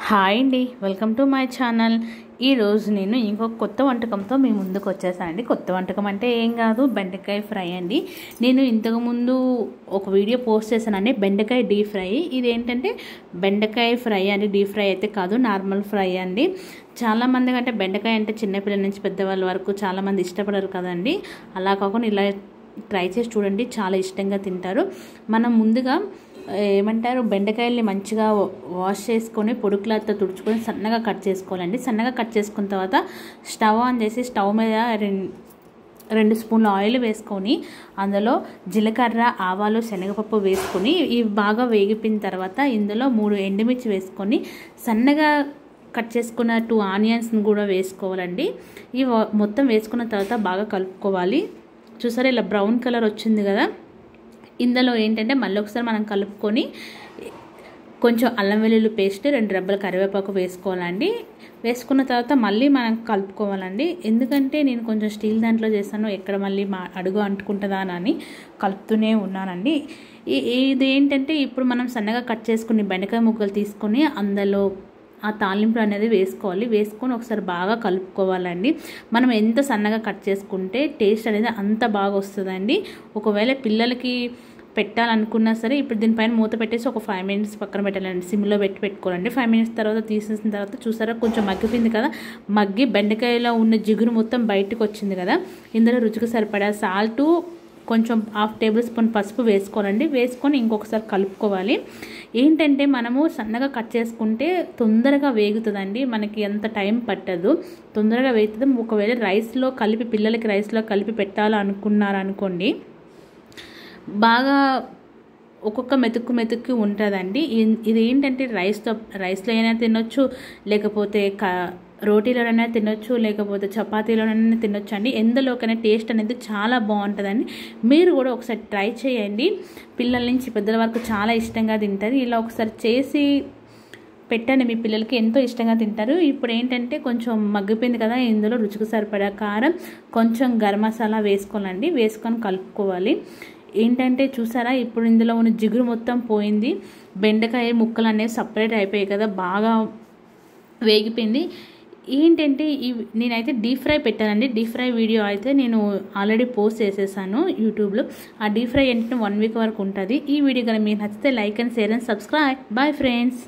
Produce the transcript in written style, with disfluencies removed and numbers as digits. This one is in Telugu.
హాయ్ అండి, వెల్కమ్ టు మై ఛానల్. ఈరోజు నేను ఇంకొక కొత్త వంటకంతో మీ ముందుకు వచ్చేసానండి. కొత్త వంటకం అంటే ఏం కాదు, బెండకాయ ఫ్రై అండి. నేను ఇంతకుముందు ఒక వీడియో పోస్ట్ చేశానండి, బెండకాయ డీప్ ఫ్రై. ఇదేంటంటే బెండకాయ ఫ్రై అండి, డీప్ ఫ్రై అయితే కాదు, నార్మల్ ఫ్రై అండి. చాలామంది అంటే బెండకాయ అంటే చిన్నపిల్లల నుంచి పెద్దవాళ్ళ వరకు చాలామంది ఇష్టపడరు కదండి. అలా కాకుండా ఇలా ట్రై చేసి చూడండి, చాలా ఇష్టంగా తింటారు. మనం ముందుగా ఏమంటారు, బెండకాయల్ని మంచిగా వాష్ చేసుకొని పొడి క్లాత్తో తుడుచుకొని సన్నగా కట్ చేసుకోవాలండి. సన్నగా కట్ చేసుకున్న తర్వాత స్టవ్ ఆన్ చేసి స్టవ్ మీద 2 స్పూన్ల ఆయిల్ వేసుకొని అందులో జీలకర్ర, ఆవాలు, శనగపప్పు వేసుకొని ఇవి బాగా వేగిపోయిన తర్వాత ఇందులో 3 ఎండుమిర్చి వేసుకొని సన్నగా కట్ చేసుకున్న 2 ఆనియన్స్ని కూడా వేసుకోవాలండి. ఇవి మొత్తం వేసుకున్న తర్వాత బాగా కలుపుకోవాలి. చూసారా, ఇలా బ్రౌన్ కలర్ వచ్చింది కదా. ఇందులో ఏంటంటే మళ్ళీ ఒకసారి మనం కలుపుకొని కొంచెం అల్లం వెల్లుల్లి పేస్ట్, 2 రెబ్బల కరివేపాకు వేసుకోవాలండి. వేసుకున్న తర్వాత మళ్ళీ మనం కలుపుకోవాలండి. ఎందుకంటే నేను కొంచెం స్టీల్ దాంట్లో చేస్తాను, ఎక్కడ మళ్ళీ అడుగు అంటుకుంటుందా అని కలుపుతూనే ఉన్నానండి. ఇది ఏంటంటే ఇప్పుడు మనం సన్నగా కట్ చేసుకుని బెండకాయ ముక్కలు తీసుకొని అందులో ఆ తాలింపు అనేది వేసుకోవాలి. వేసుకొని ఒకసారి బాగా కలుపుకోవాలండి. మనం ఎంత సన్నగా కట్ చేసుకుంటే టేస్ట్ అనేది అంత బాగా వస్తుందండి. ఒకవేళ పిల్లలకి పెట్టాలనుకున్నా సరే ఇప్పుడు దీనిపైన మూత పెట్టేసి ఒక 5 మినిట్స్ పక్కన పెట్టాలండి. సిమ్లో పెట్టుకోవాలండి. 5 మినిట్స్ తర్వాత తీసేసిన తర్వాత చూసారా, కొంచెం మగ్గిపోయింది కదా. మగ్గి బెండకాయలో ఉన్న జిగురు మొత్తం బయటకు వచ్చింది కదా. ఇందులో రుచికి సరిపడా సాల్టు, కొంచెం 1/2 టేబుల్ స్పూన్ పసుపు వేసుకోవాలండి. వేసుకొని ఇంకొకసారి కలుపుకోవాలి. ఏంటంటే మనము సన్నగా కట్ చేసుకుంటే తొందరగా వేగుతుందండి, మనకి ఎంత టైం పట్టదు, తొందరగా వేగుతుంది. ఒకవేళ రైస్లో కలిపి పిల్లలకి రైస్లో కలిపి పెట్టాలనుకున్నారనుకోండి, బాగా ఒక్కొక్క మెతుక్కు ఉంటుందండి. ఇది ఏంటంటే రైస్లో అయినా తినొచ్చు, లేకపోతే రోటీలోనైనా తినొచ్చు, లేకపోతే చపాతీలోనైనా తినొచ్చు అండి. ఎందులోకైనా టేస్ట్ అనేది చాలా బాగుంటుందండి. మీరు కూడా ఒకసారి ట్రై చేయండి. పిల్లల నుంచి పెద్దల వరకు చాలా ఇష్టంగా తింటారు. ఇలా ఒకసారి చేసి పెట్టండి, మీ పిల్లలకి ఎంతో ఇష్టంగా తింటారు. ఇప్పుడు ఏంటంటే కొంచెం మగ్గిపోయింది కదా, ఇందులో రుచికి సరిపడా కారం, కొంచెం గరం మసాలా వేసుకోవాలండి. వేసుకొని కలుపుకోవాలి. ఏంటంటే చూసారా, ఇప్పుడు ఇందులో ఉన్న జిగురు మొత్తం పోయింది. బెండకాయ ముక్కలు అనేవి సపరేట్ అయిపోయాయి కదా, బాగా వేగిపోయింది. ఏంటంటే నేనైతే డీప్ ఫ్రై పెట్టానండి. డీప్ ఫ్రై వీడియో అయితే నేను ఆల్రెడీ పోస్ట్ చేసేసాను యూట్యూబ్లో. ఆ డీప్ ఫ్రై ఏంటంటే 1 వీక్ వరకు ఉంటుంది. ఈ వీడియో కనుక మీకు నచ్చితే like and share and subscribe. Bye friends.